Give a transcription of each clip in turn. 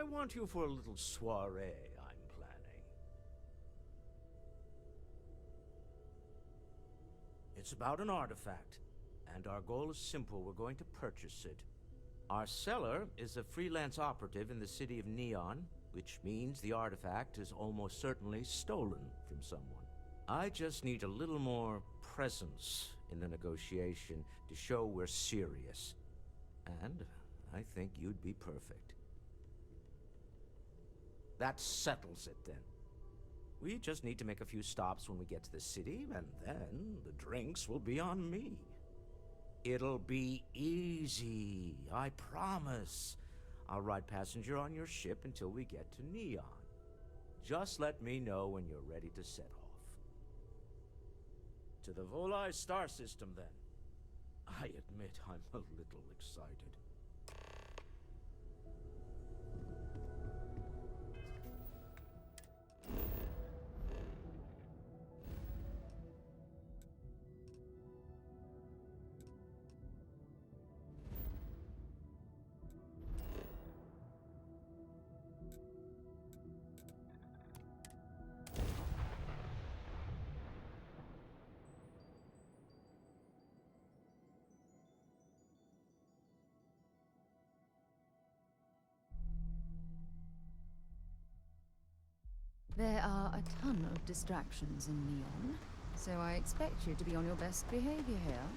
I want you for a little soiree I'm planning. It's about an artifact, and our goal is simple. We're going to purchase it. Our seller is a freelance operative in the city of Neon, which means the artifact is almost certainly stolen from someone. I just need a little more presence in the negotiation to show we're serious. And I think you'd be perfect. That settles it then. We just need to make a few stops when we get to the city, and then the drinks will be on me. It'll be easy, I promise. I'll ride passenger on your ship until we get to Neon. Just let me know when you're ready to set off. To the Volai star system, then. I admit I'm a little excited. There are a ton of distractions in Neon, so I expect you to be on your best behavior here.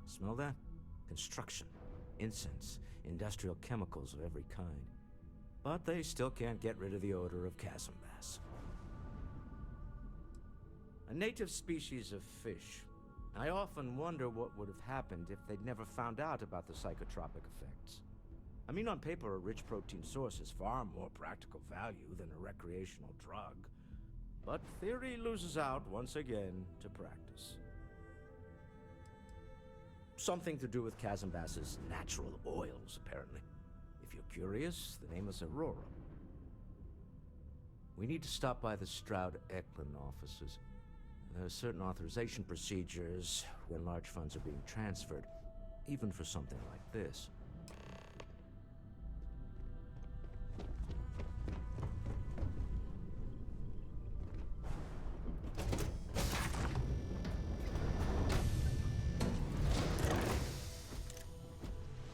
Smell that? Construction, incense, industrial chemicals of every kind. But they still can't get rid of the odor of chasm bass. A native species of fish. I often wonder what would have happened if they'd never found out about the psychotropic effects. I mean, on paper, a rich protein source is far more practical value than a recreational drug. But theory loses out once again to practice. Something to do with chasm bass's natural oils, apparently. If you're curious, the name is Aurora. We need to stop by the Stroud-Eklund offices. There are certain authorization procedures when large funds are being transferred, even for something like this.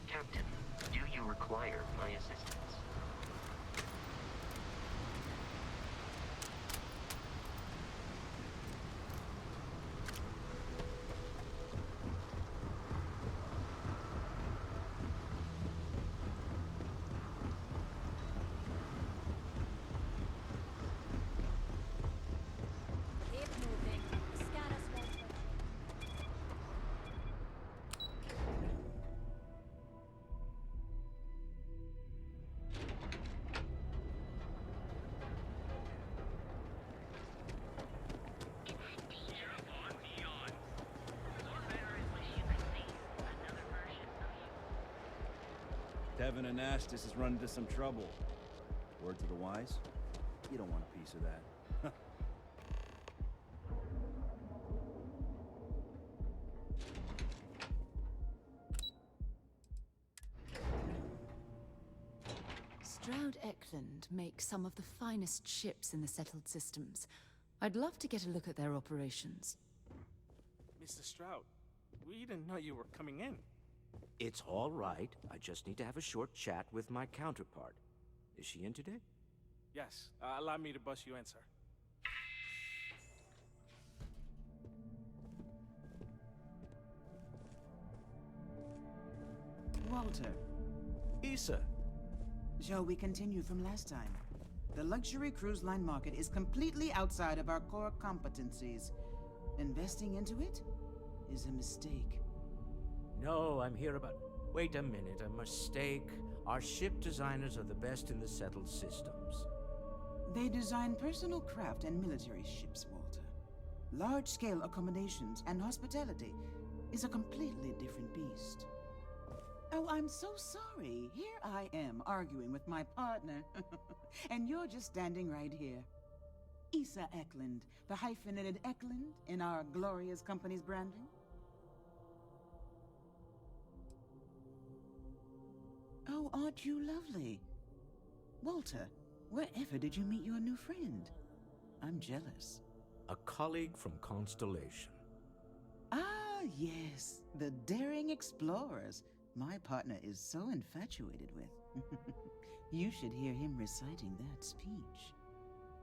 Captain, do you require my assistance? Keep moving. Scan us once. Devin Anastas has run into some trouble. Word to the wise? You don't want a piece of that. Stroud-Eklund makes some of the finest ships in the settled systems. I'd love to get a look at their operations. Mr. Stroud, we didn't know you were coming in. It's all right. I just need to have a short chat with my counterpart. Is she in today? Yes, allow me to bust you in, sir. Walter. Issa. Shall we continue from last time? The luxury cruise line market is completely outside of our core competencies. Investing into it is a mistake. No, I'm here about... Wait a minute, a mistake. Our ship designers are the best in the settled systems. They design personal craft and military ships, Walter. Large-scale accommodations and hospitality is a completely different beast. Oh, I'm so sorry. Here I am arguing with my partner. And you're just standing right here. Issa Eklund, the hyphenated Eklund in our glorious company's branding. Oh, aren't you lovely? Walter, wherever did you meet your new friend? I'm jealous. A colleague from Constellation. Ah, yes, the daring explorers my partner is so infatuated with. You should hear him reciting that speech.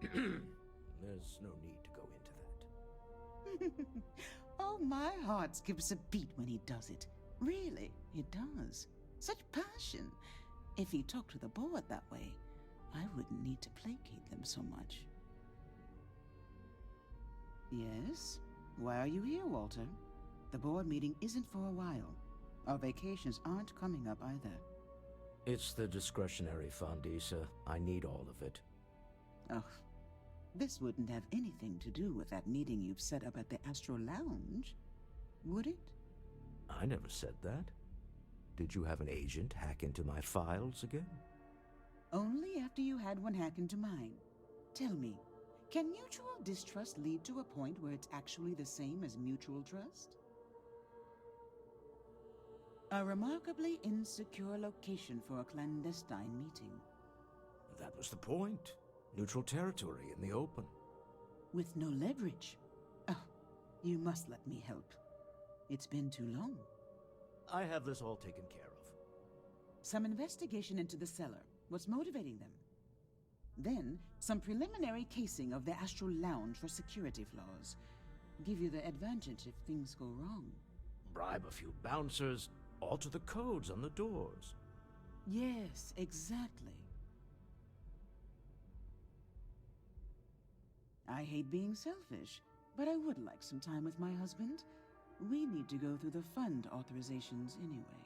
There's no need to go into that. Oh, my heart skips a beat when he does it. Really, it does. Such passion. If he talked to the board that way, I wouldn't need to placate them so much. Yes? Why are you here, Walter? The board meeting isn't for a while. Our vacations aren't coming up either. It's the discretionary fund, Issa. I need all of it. Oh, this wouldn't have anything to do with that meeting you've set up at the Astro Lounge, would it? I never said that. Did you have an agent hack into my files again? Only after you had one hack into mine. Tell me, can mutual distrust lead to a point where it's actually the same as mutual trust? A remarkably insecure location for a clandestine meeting. That was the point. Neutral territory in the open. With no leverage. Oh, you must let me help. It's been too long. I have this all taken care of. Some investigation into the cellar. What's motivating them? Then, some preliminary casing of the Astral Lounge for security flaws. Give you the advantage if things go wrong. Bribe a few bouncers, alter the codes on the doors. Yes, exactly. I hate being selfish, but I would like some time with my husband. We need to go through the fund authorizations anyway.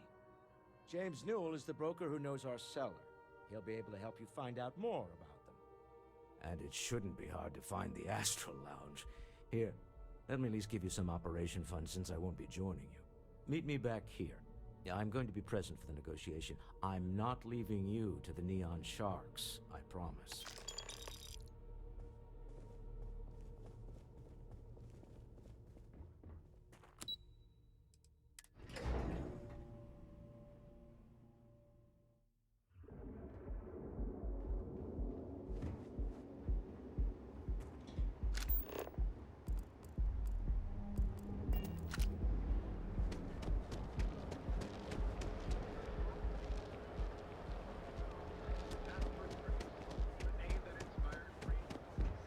James Newell is the broker who knows our cellar. He'll be able to help you find out more about them. And it shouldn't be hard to find the Astral Lounge. Here, let me at least give you some operation funds since I won't be joining you. Meet me back here. I'm going to be present for the negotiation. I'm not leaving you to the Neon Sharks, I promise.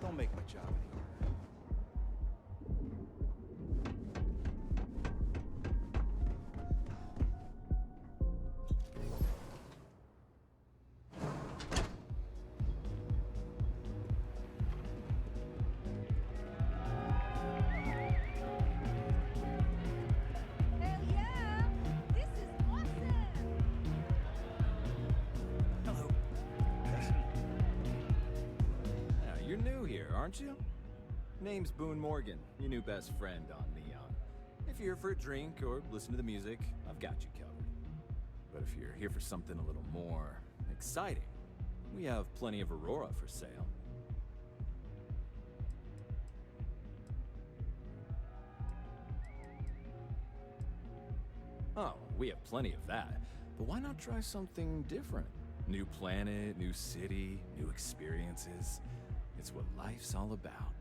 Don't make my job any harder. Hell yeah! This is awesome! Hello. Yeah, you're new here, aren't you? Name's Boone Morgan, your new best friend on Neon. If you're here for a drink or listen to the music, I've got you covered. But if you're here for something a little more exciting, we have plenty of Aurora for sale. Oh, we have plenty of that. But why not try something different? New planet, new city, new experiences. It's what life's all about.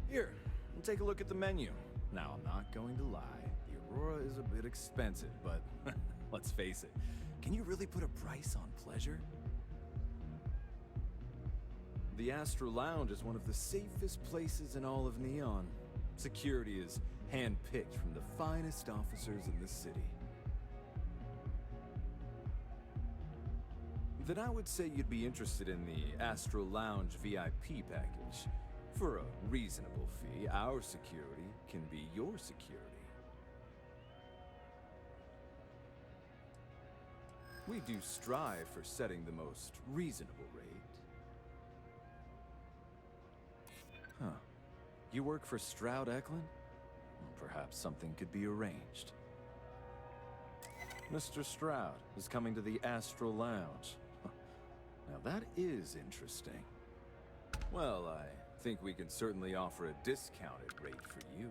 Here, we'll take a look at the menu. Now, I'm not going to lie. The Aurora is a bit expensive, but let's face it. Can you really put a price on pleasure? The Astro Lounge is one of the safest places in all of Neon. Security is hand-picked from the finest officers in the city. then I would say you'd be interested in the Astral Lounge VIP package. For a reasonable fee, our security can be your security. We do strive for setting the most reasonable rate. Huh. You work for Stroud Eklund? Well, perhaps something could be arranged. Mr. Stroud is coming to the Astral Lounge. Huh. Now that is interesting. Well, I think we can certainly offer a discounted rate for you,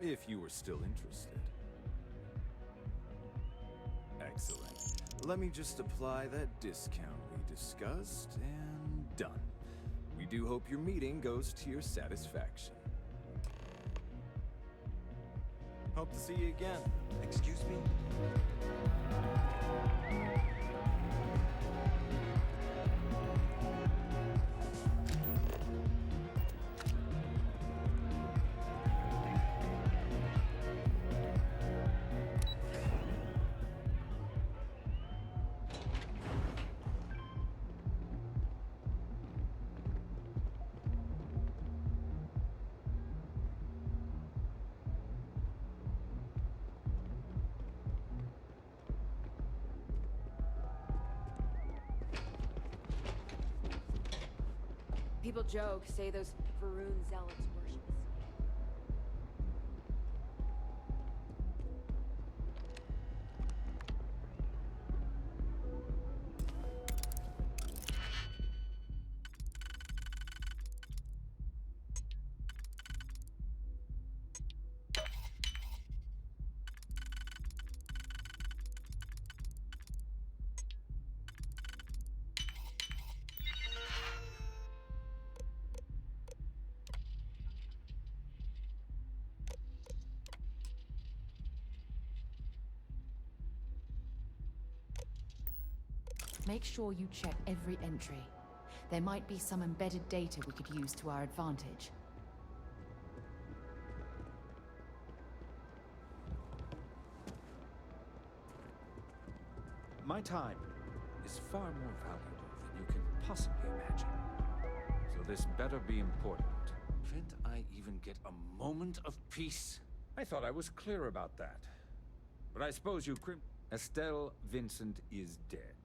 if you were still interested. Excellent. Let me just apply that discount we discussed, and done. We do hope your meeting goes to your satisfaction. Hope to see you again. Excuse me? People joke, say those Varun zealots worship us. Make sure you check every entry. There might be some embedded data we could use to our advantage. My time is far more valuable than you can possibly imagine. So this better be important. Can't I even get a moment of peace? I thought I was clear about that. But I suppose you Estelle Vincent is dead.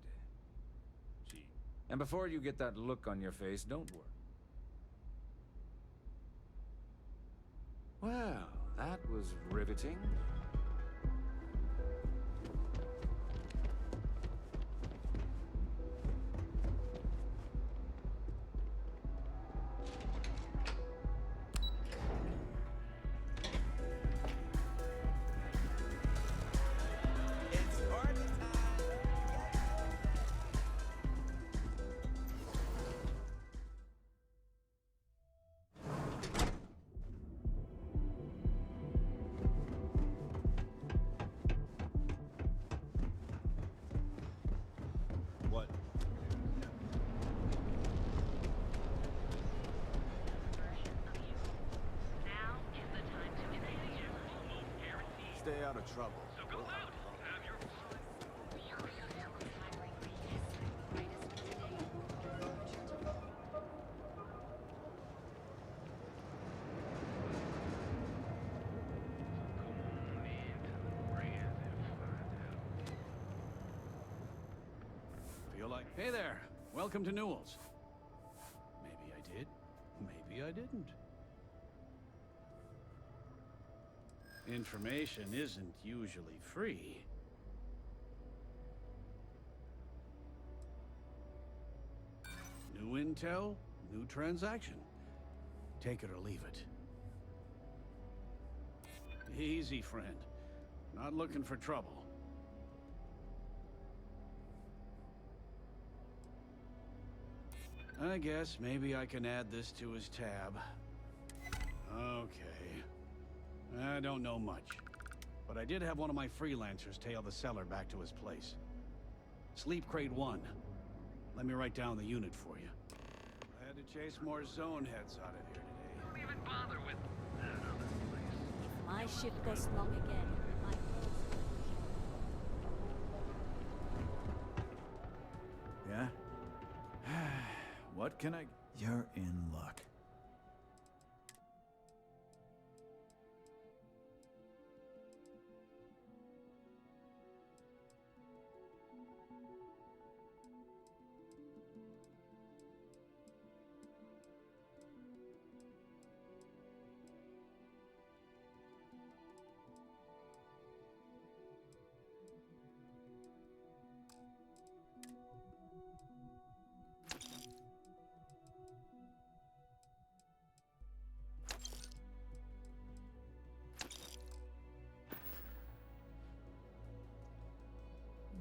And before you get that look on your face, don't worry. Well, that was riveting. What? Now is the time to engage. Stay out of trouble. So go out. Have your Feel like, hey there, welcome to Newell's. Maybe I did, maybe I didn't. Information isn't usually free. New intel, new transaction. Take it or leave it. Easy, friend. Not looking for trouble. I guess maybe I can add this to his tab. Okay. I don't know much, but I did have one of my freelancers tail the seller back to his place. Sleep Crate 1. Let me write down the unit for you. I had to chase more zone heads out of here today. Don't even bother with that other place. If my ship goes long again, my Yeah? What can I... You're in luck.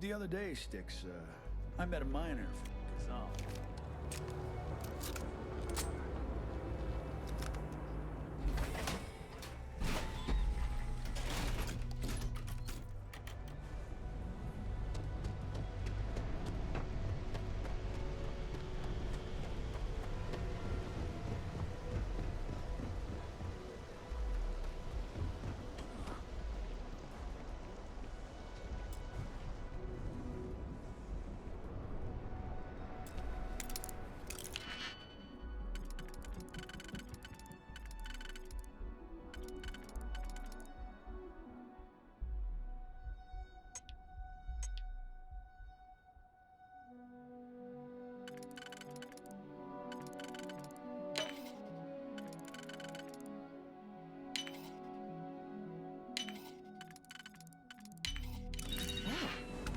The other day, Styx, I met a miner from Kazal.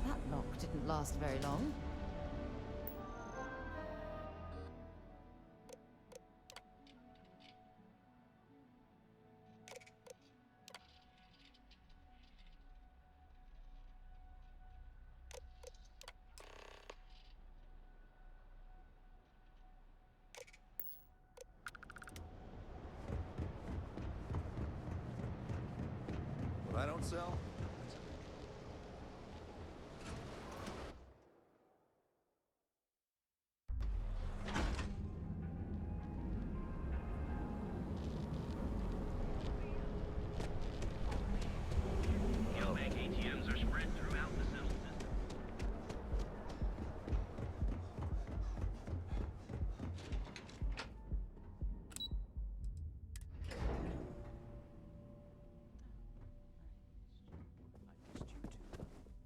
That lock didn't last very long. What I don't sell? Neobank ATMs are spread throughout the cell system.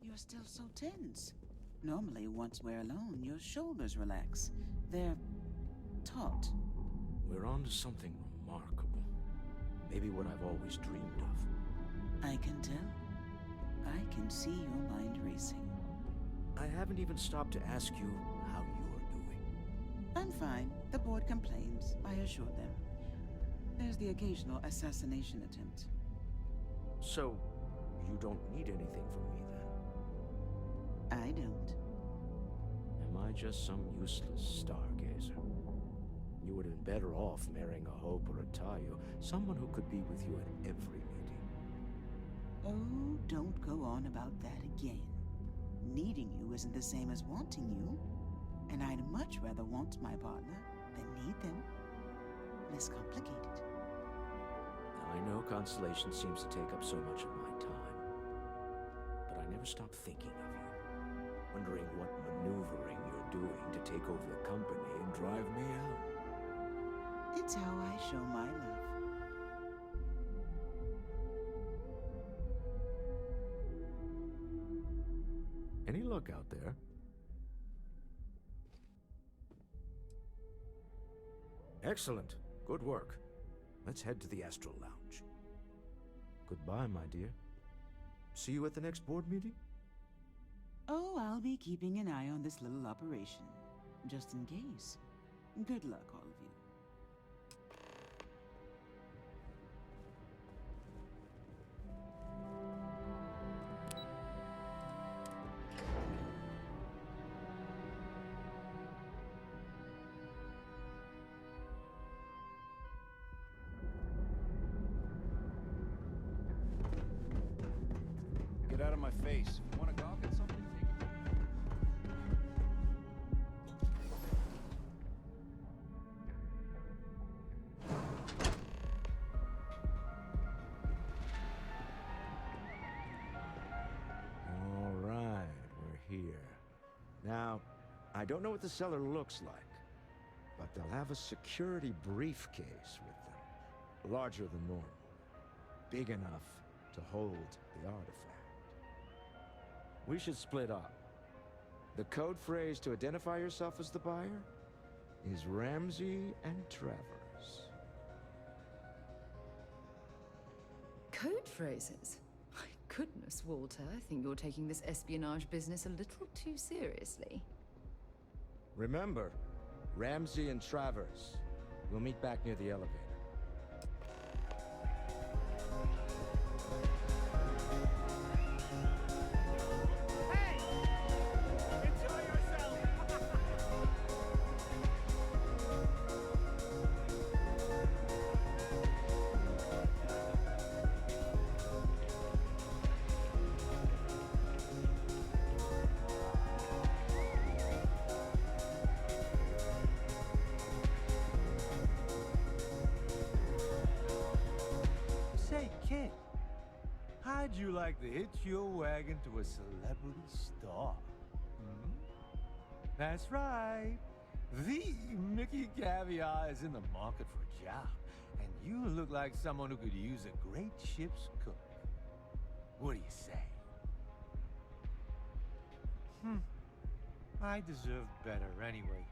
You're still so tense. Normally, once we're alone, your shoulders relax. They're taut. We're on to something remarkable. Maybe what I've always dreamed of. I can tell. I can see your mind racing. I haven't even stopped to ask you how you're doing. I'm fine. The board complains, I assure them. There's the occasional assassination attempt. So, you don't need anything from me then? I don't. Am I just some useless stargazer? You would have been better off marrying a Hope or a Tayo, someone who could be with you at every meeting. Oh, don't go on about that again. Needing you isn't the same as wanting you. And I'd much rather want my partner than need them. Less complicated. Now, I know Constellation seems to take up so much of my time, but I never stop thinking of you, wondering what maneuvering you're doing to take over the company and drive me out. It's how I show my love. Any luck out there? Excellent. Good work. Let's head to the Astral Lounge. Goodbye, my dear. See you at the next board meeting? Oh, I'll be keeping an eye on this little operation, just in case. Good luck, all of you. Get out of my face. You wanna gawk at something? Take it. All right, we're here. Now, I don't know what the cellar looks like, but they'll have a security briefcase with them. Larger than normal. Big enough to hold the artifact. We should split up. The code phrase to identify yourself as the buyer is Ramsey and Travers. Code phrases? My goodness, Walter, I think you're taking this espionage business a little too seriously. Remember, Ramsey and Travers. We'll meet back near the elevator. How'd you like to hitch your wagon to a celebrity star? Hmm? That's right. The Mickey Caviar is in the market for a job, and you look like someone who could use a great ship's cook. What do you say? I deserve better anyway.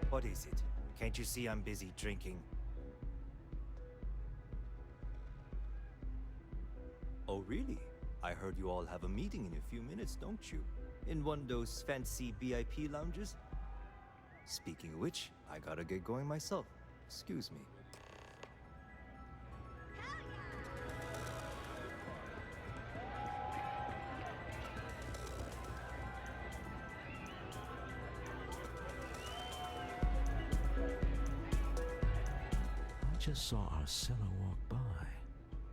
What is it? Can't you see I'm busy drinking? Oh, really? I heard you all have a meeting in a few minutes, don't you? In one of those fancy VIP lounges? Speaking of which, I gotta get going myself. Excuse me. Just saw our seller walk by.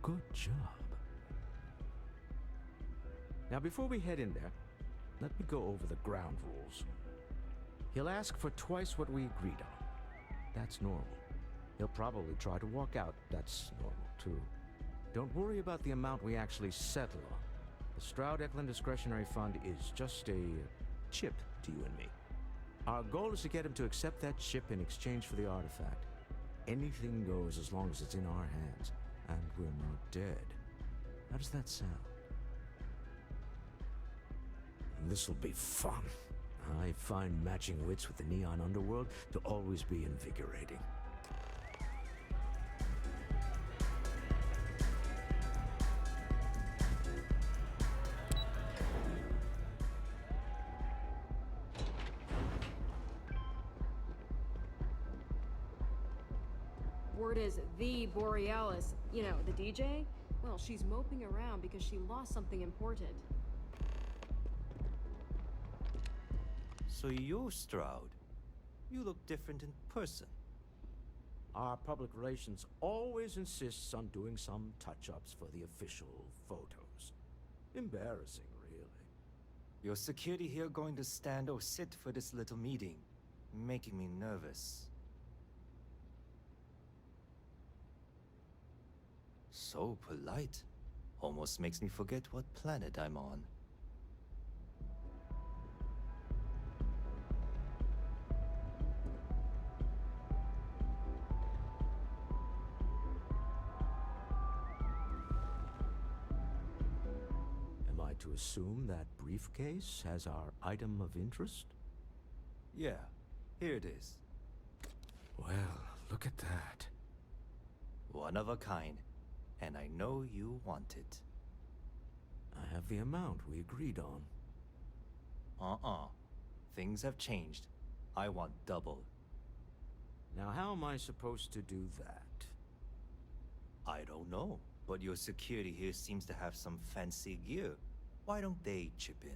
Good job. Now, before we head in there, let me go over the ground rules. He'll ask for twice what we agreed on. That's normal. He'll probably try to walk out. That's normal, too. Don't worry about the amount we actually settle on. The Stroud-Eklund Discretionary Fund is just a chip to you and me. Our goal is to get him to accept that chip in exchange for the artifact. Anything goes as long as it's in our hands, and we're not dead. How does that sound? This'll be fun. I find matching wits with the neon underworld to always be invigorating. Word is the Borealis, you know, the DJ? Well, she's moping around because she lost something important. So you're Stroud. You look different in person. Our public relations always insists on doing some touch-ups for the official photos. Embarrassing, really. Your security here going to stand or sit for this little meeting, making me nervous. So polite. Almost makes me forget what planet I'm on. Am I to assume that briefcase has our item of interest? Yeah, here it is. Well, look at that. One of a kind. And I know you want it. I have the amount we agreed on. things have changed. I want double. Now, how am I supposed to do that? I don't know, but your security here seems to have some fancy gear. Why don't they chip in?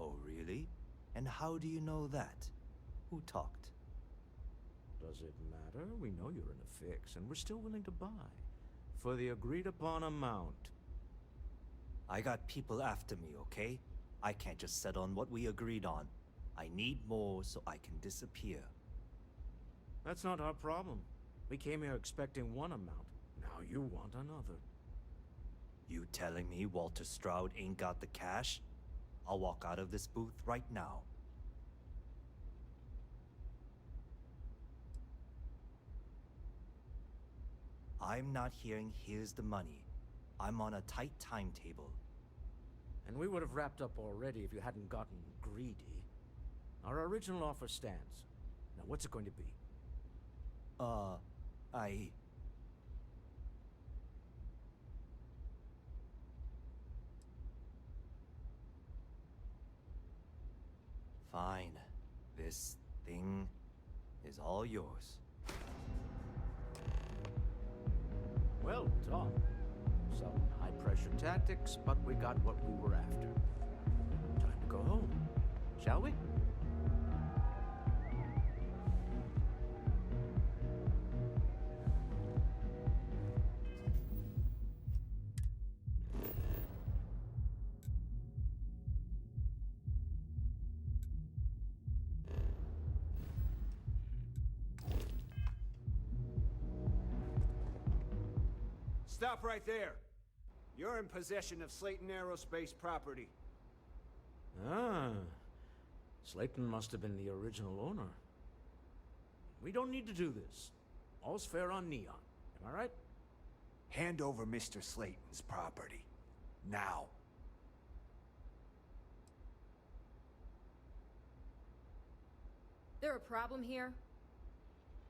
Oh, really? And how do you know that? Who talked? Does it matter? We know you're in a fix, and we're still willing to buy. For the agreed-upon amount. I got people after me, okay? I can't just settle on what we agreed on. I need more so I can disappear. That's not our problem. We came here expecting one amount. Now you want another. You telling me Walter Stroud ain't got the cash? I'll walk out of this booth right now. I'm not hearing here's the money. I'm on a tight timetable. And we would have wrapped up already if you hadn't gotten greedy. Our original offer stands. Now what's it going to be? Fine. This thing is all yours. Well done. Some high-pressure tactics, but we got what we were after. Time to go home, shall we? Stop right there. You're in possession of Slayton Aerospace property. Ah. Slayton must have been the original owner. We don't need to do this. All's fair on Neon. Am I right? Hand over Mr. Slayton's property. Now. There a problem here?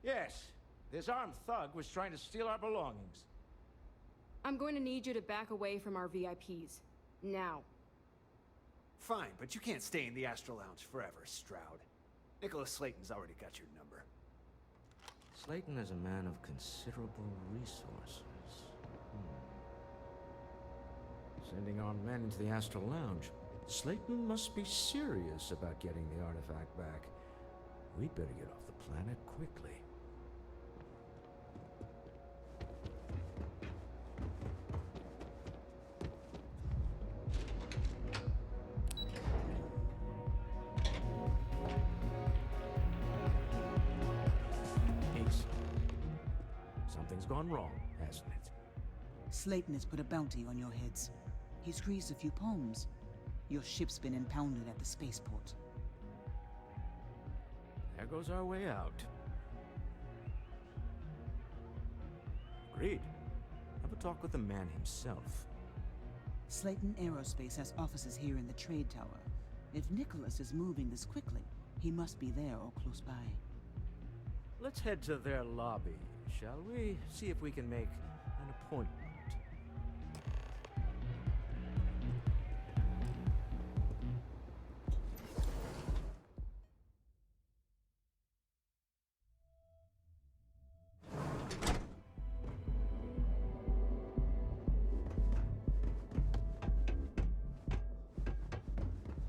Yes. This armed thug was trying to steal our belongings. I'm going to need you to back away from our VIPs. Now. Fine, but you can't stay in the Astro Lounge forever, Stroud. Nicholas Slayton's already got your number. Slayton is a man of considerable resources. Sending armed men into the Astral Lounge. Slayton must be serious about getting the artifact back. We'd better get off the planet quickly. Something's gone wrong, hasn't it? Slayton has put a bounty on your heads. He's greased a few palms. Your ship's been impounded at the spaceport. There goes our way out. Agreed. Have a talk with the man himself. Slayton Aerospace has offices here in the trade tower. If Nicholas is moving this quickly, he must be there or close by. Let's head to their lobby, shall we? See if we can make an appointment.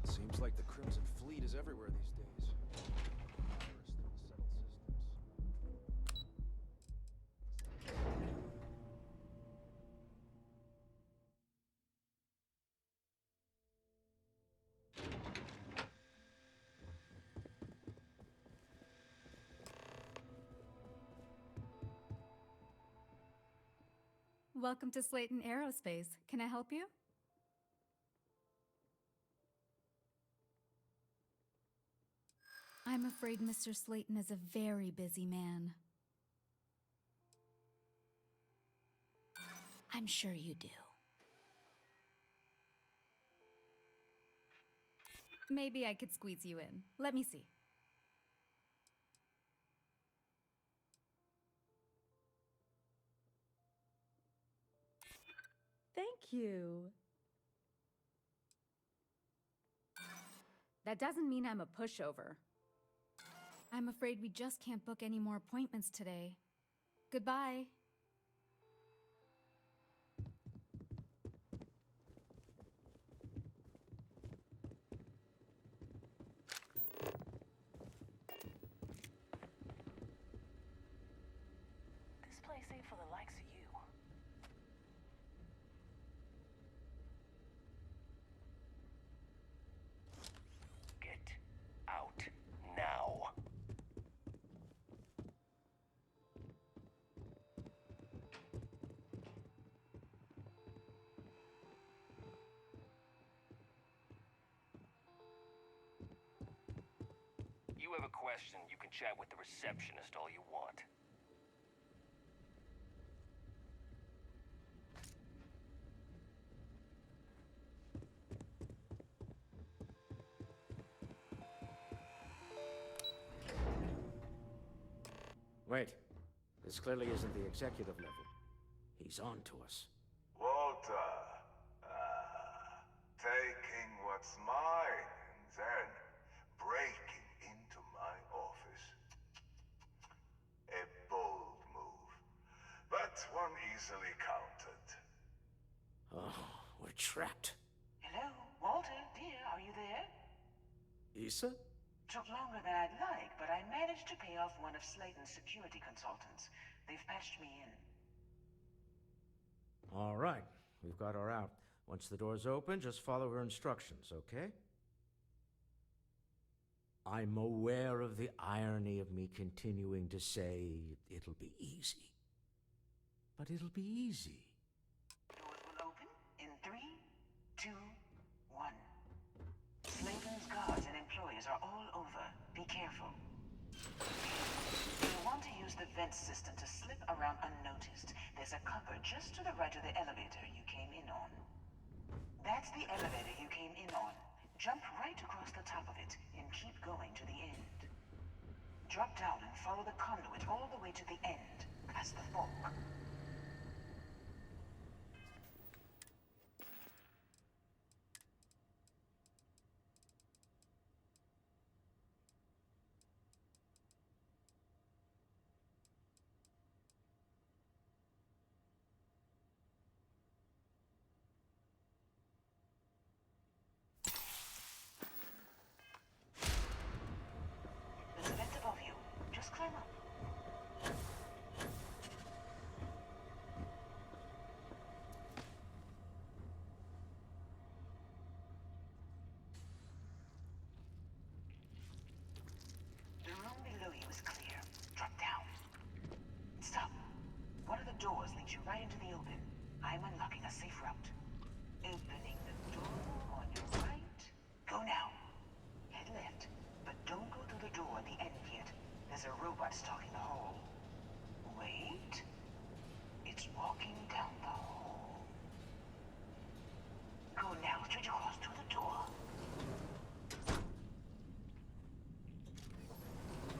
Seems like the Crimson Fleet is everywhere these days. Worse than the settled systems. Welcome to Slayton Aerospace. Can I help you? I'm afraid Mr. Slayton is a very busy man. I'm sure you do. Maybe I could squeeze you in. Let me see. Thank you. That doesn't mean I'm a pushover. I'm afraid we just can't book any more appointments today. Goodbye. This place ain't for the likes of you. Get out now. You have a question, you can chat with the receptionist all you want. Wait. This clearly isn't the executive level. He's on to us. Walter, taking what's mine and then breaking into my office. A bold move, but one easily countered. Oh, we're trapped. Hello, Walter, dear, are you there? Issa? Took longer than I'd like, but I managed to pay off one of Slayton's security consultants. They've patched me in. All right. We've got her out. Once the door's open, just follow her instructions, okay? I'm aware of the irony of me continuing to say it'll be easy. But it'll be easy. Doors will open in 3, 2, 1. Slayton's guards and employees are all over. Be careful. You'll want to use the vent system to slip around unnoticed. There's a cupboard just to the right of the elevator you came in on. That's the elevator you came in on. Jump right across the top of it and keep going to the end. Drop down and follow the conduit all the way to the end, past the fork. There's a vent above you. Just climb up. The room below you is clear. Drop down. Stop. One of the doors leads you right into the open. I'm unlocking a safe route. Opening the door on your right. Go now. Head left, but don't go through the door at the end yet. There's a robot stalking the hall. Wait. It's walking down the hall. Go now, straight across to the door.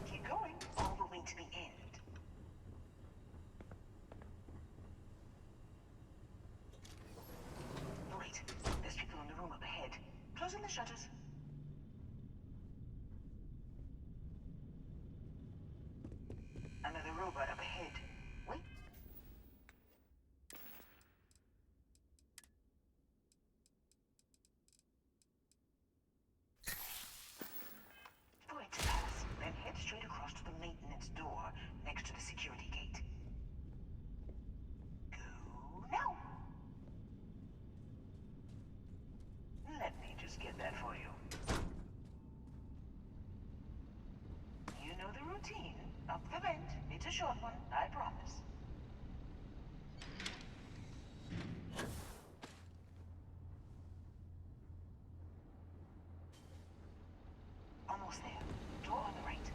Keep going, all the way to the end. Wait, there's people in the room up ahead. Closing the shutters. Another robot up ahead. Wait. For it to pass, then head straight across to the maintenance door next to the security gate. Go now. Let me just get that for you. You know the routine. Up the vent. It's a short one, I promise. Almost there. Door on the right.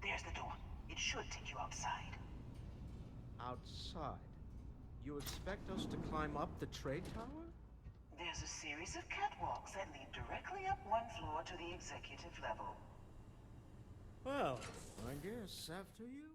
There's the door. It should take you outside. Outside? You expect us to climb up the trade tower? There's a series of catwalks that lead directly up one floor to the executive level. Well, I guess after you.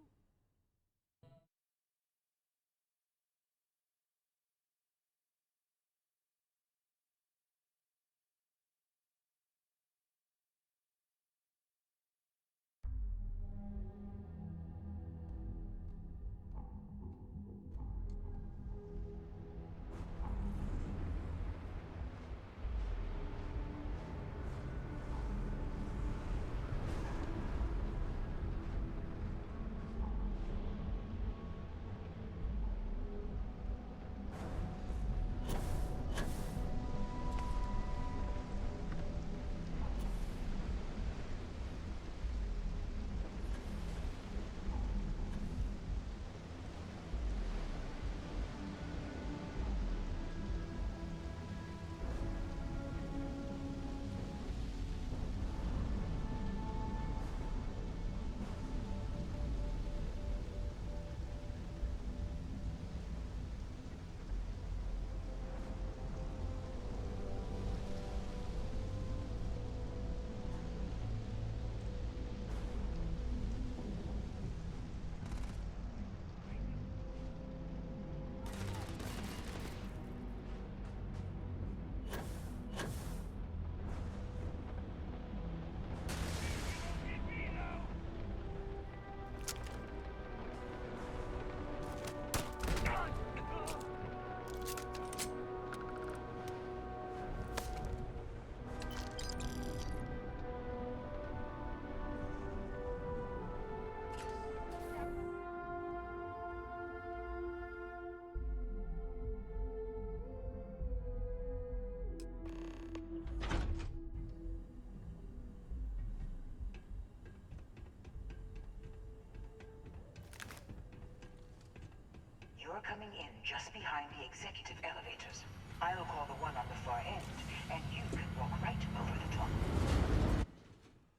You're coming in just behind the executive elevators. I'll call the one on the far end, and you can walk right over the top.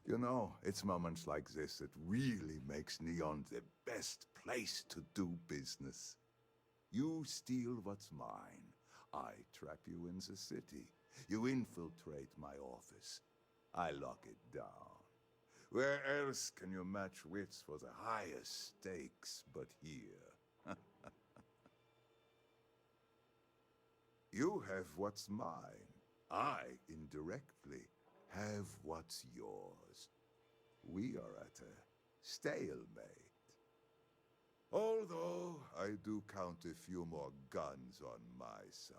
You know, it's moments like this that really makes Neon the best place to do business. You steal what's mine. I trap you in the city. You infiltrate my office. I lock it down. Where else can you match wits for the highest stakes but here? You have what's mine. I, indirectly, have what's yours. We are at a stalemate. Although I do count a few more guns on my side.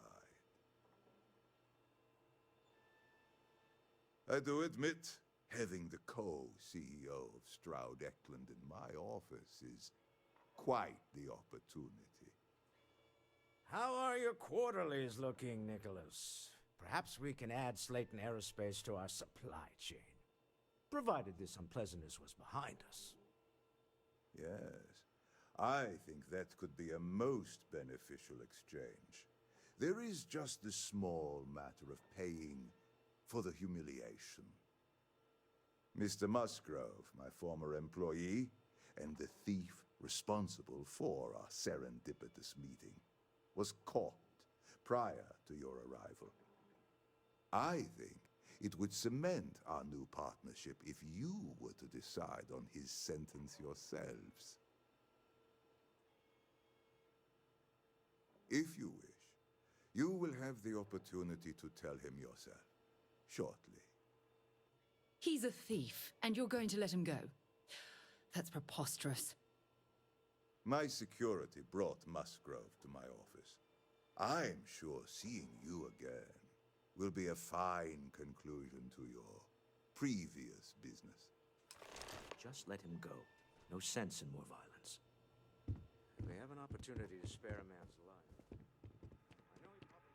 I do admit, having the co-CEO of Stroud Eklund in my office is quite the opportunity. How are your quarterlies looking, Nicholas? Perhaps we can add Slayton Aerospace to our supply chain. Provided this unpleasantness was behind us. Yes, I think that could be a most beneficial exchange. There is just the small matter of paying for the humiliation. Mr. Musgrove, my former employee, and the thief responsible for our serendipitous meeting, was caught prior to your arrival. I think it would cement our new partnership if you were to decide on his sentence yourselves. If you wish, you will have the opportunity to tell him yourself, shortly. He's a thief, and you're going to let him go. That's preposterous. My security brought Musgrove to my office. I'm sure seeing you again will be a fine conclusion to your previous business. Just let him go. No sense in more violence. We have an opportunity to spare a man's life. I know he probably...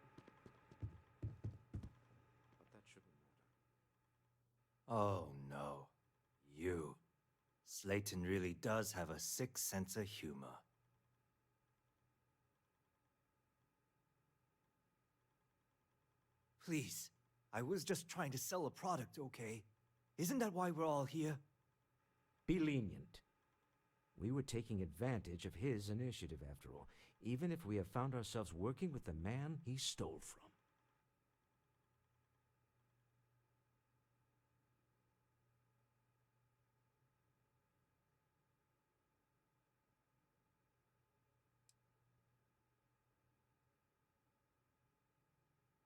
But that shouldn't matter. Oh no. You. Slayton really does have a sick sense of humor. Please, I was just trying to sell a product, okay? Isn't that why we're all here? Be lenient. We were taking advantage of his initiative, after all, even if we have found ourselves working with the man he stole from.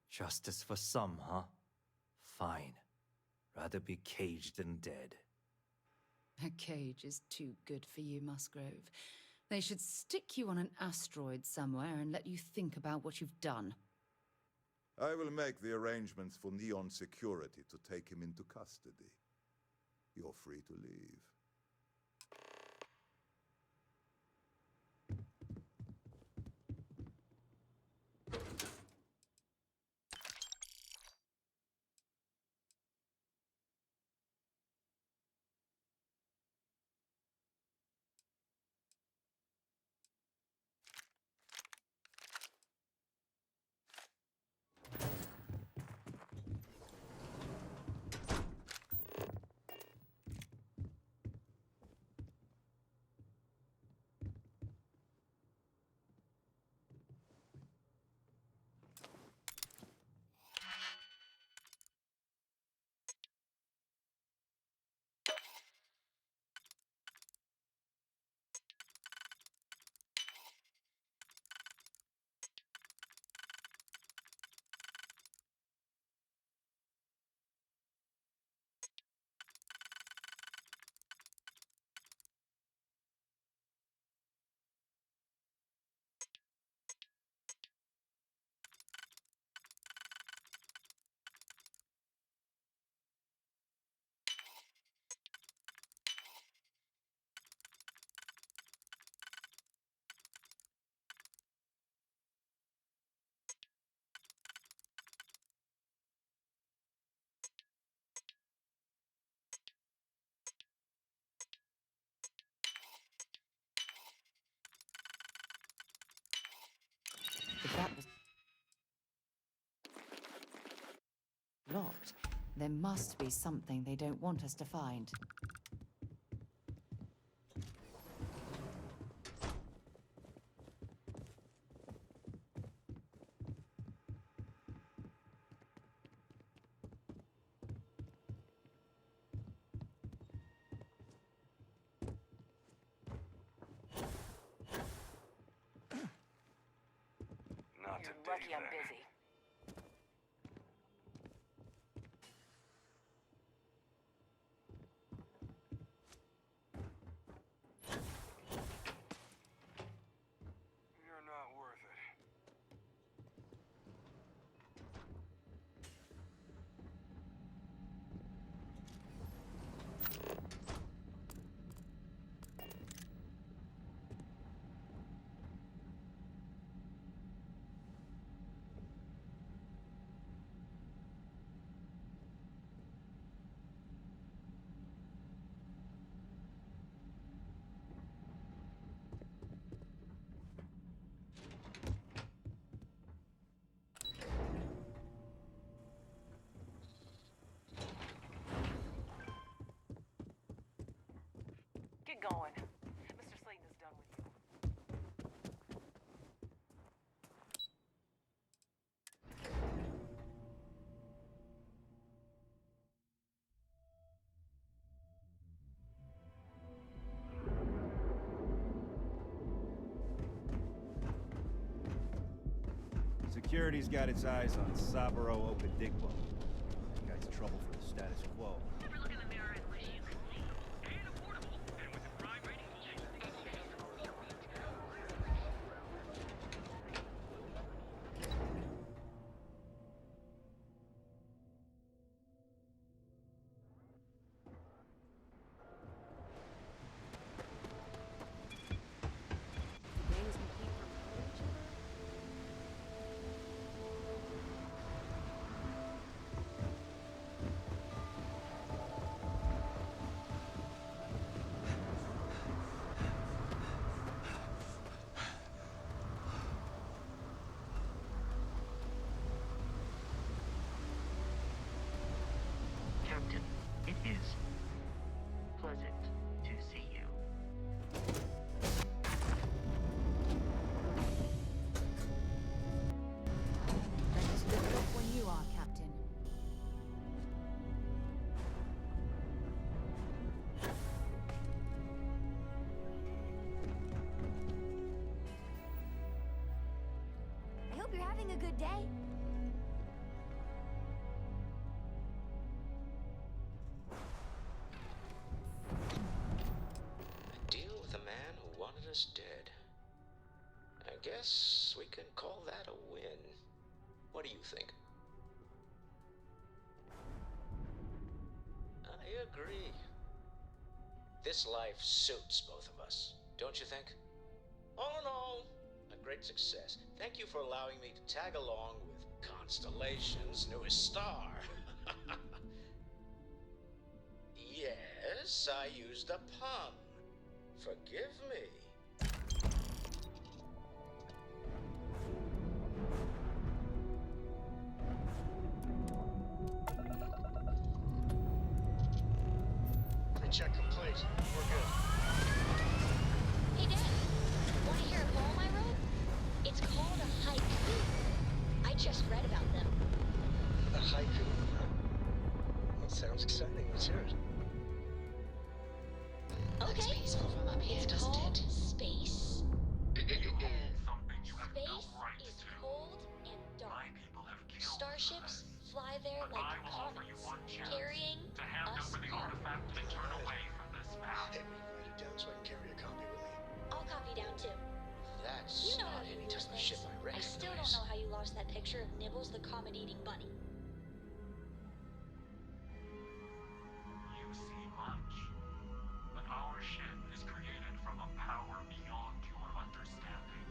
Justice for some, huh? Fine. Rather be caged than dead. A cage is too good for you, Musgrove. They should stick you on an asteroid somewhere and let you think about what you've done. I will make the arrangements for Neon Security to take him into custody. You're free to leave. If that was locked, there must be something they don't want us to find. Not You're today, lucky I'm then. busy. You're not worth it. Get going. Mr. Slayton is done with you. Security's got its eyes on Saburo Okadigbo. That guy's trouble for the status quo. Gangs we keep from killing each other? having a good day? A deal with a man who wanted us dead. I guess we can call that a win. What do you think? I agree. This life suits both of us, don't you think? All in all, a great success. Thank you for allowing me to tag along with Constellation's newest star. Yes, I used a pun. Forgive me. Pre-check complete. We're good. Hey, Dad. Want to hear a poem I wrote? It's called a haiku. I just read about them. A haiku, huh? That sounds exciting. Let's hear it. Okay. Peaceful from up here, it's called Space. Space is cold and dark. Starships fly there like comets, carrying us home. Hey, write it down so I can carry a copy with me. I'll copy down too. That's You know not how you any lose type of ship things. I I recognize. still don't know how you lost that picture of Nibbles the comet-eating bunny. You see much, but our ship is created from a power beyond your understanding.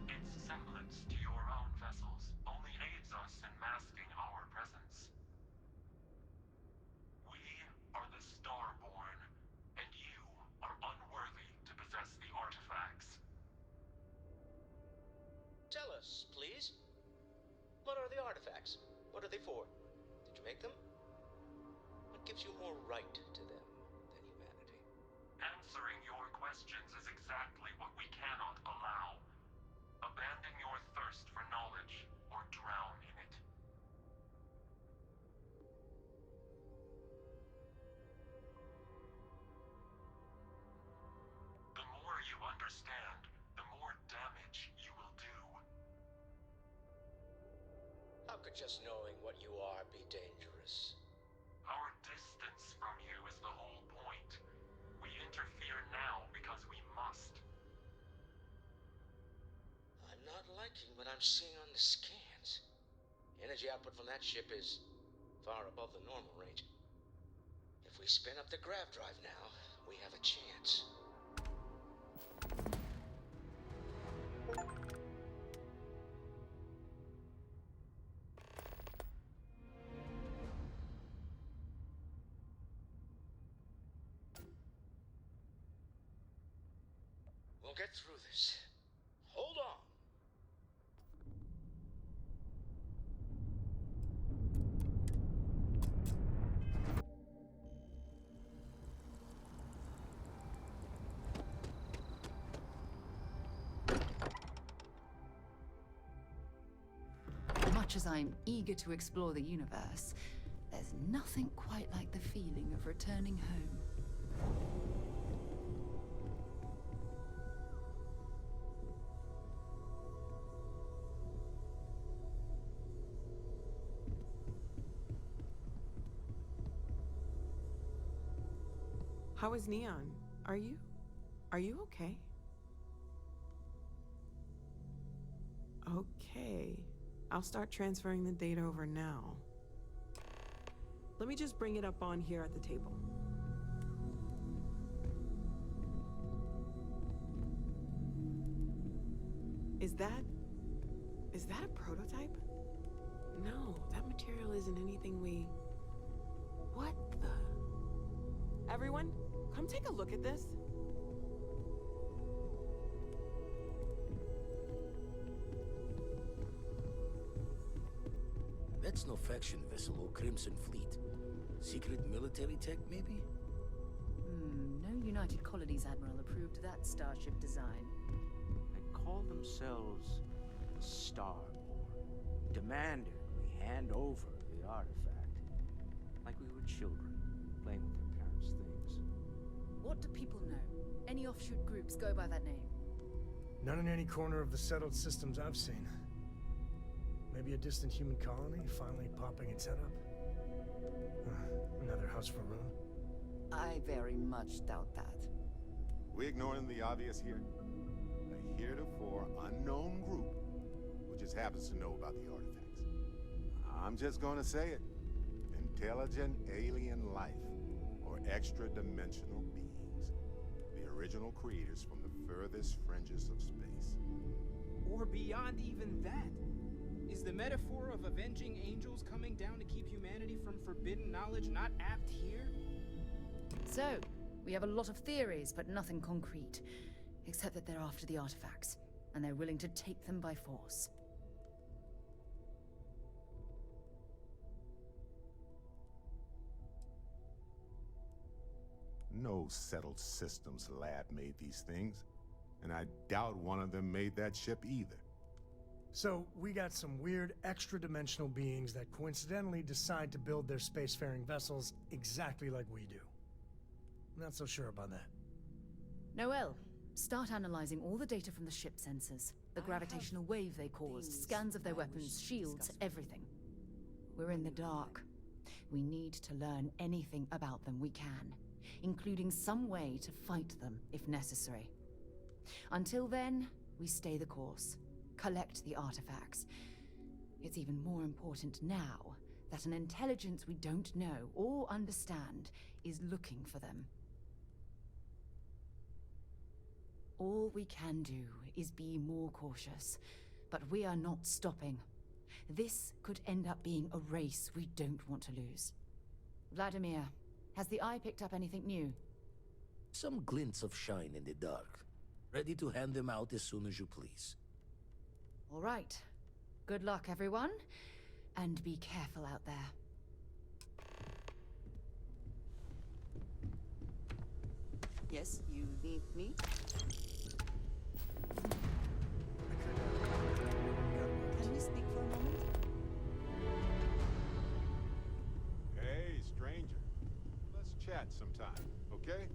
Its semblance to your own vessels only aids us in masking our presence. We are the Starborn, and you are unworthy to possess the artifacts. Tell us, please. What are the artifacts? What are they for? Did you make them? What gives you more right to them than humanity? Answering your questions is exactly what we cannot allow. Abandon your thirst for knowledge, or drown in it. The more you understand, the more damage you will do. How could just knowing what you are be dangerous? Our distance from you is the whole point. We interfere now because we must. I'm not liking what I'm seeing on the scans. Energy output from that ship is far above the normal range. If we spin up the grav drive now, we have a chance. We'll get through this. Hold on. Much as I'm eager to explore the universe, there's nothing quite like the feeling of returning home. How is Neon? Are you okay? Okay. I'll start transferring the data over now. Let me just bring it up on here at the table. Is that a prototype? No, that material isn't anything we... What the... Everyone, come take a look at this. That's no faction vessel or Crimson Fleet. Secret military tech, maybe? No United Colonies Admiral approved that starship design. They call themselves the Starborn. Demanded we hand over the artifact. Like we were children, playing with their parents' things. What do people know? Any offshoot groups go by that name? None in any corner of the settled systems I've seen. Maybe a distant human colony finally popping its head up? Another house for Rune? I very much doubt that. We ignoring the obvious here? A heretofore unknown group who just happens to know about the artifacts. I'm just gonna say it. Intelligent alien life, or extra-dimensional beings. The original creators from the furthest fringes of space. Or beyond even that. Is the metaphor of avenging angels coming down to keep humanity from forbidden knowledge not apt here? So, we have a lot of theories, but nothing concrete. Except that they're after the artifacts, and they're willing to take them by force. No settled systems lab made these things, and I doubt one of them made that ship either. So, we got some weird extra-dimensional beings that coincidentally decide to build their spacefaring vessels exactly like we do. Not so sure about that. Noel, start analyzing all the data from the ship sensors. The gravitational wave they caused, scans of their weapons, shields, everything. We're in the dark. We need to learn anything about them we can, including some way to fight them if necessary. Until then, we stay the course. Collect the artifacts. It's even more important now that an intelligence we don't know or understand is looking for them. All we can do is be more cautious, but we are not stopping. This could end up being a race we don't want to lose. Vladimir, has the Eye picked up anything new? Some glints of shine in the dark. Ready to hand them out as soon as you please. All right. Good luck, everyone. And be careful out there. Yes, you need me? Can we speak for a moment? Hey, stranger. Let's chat sometime, okay?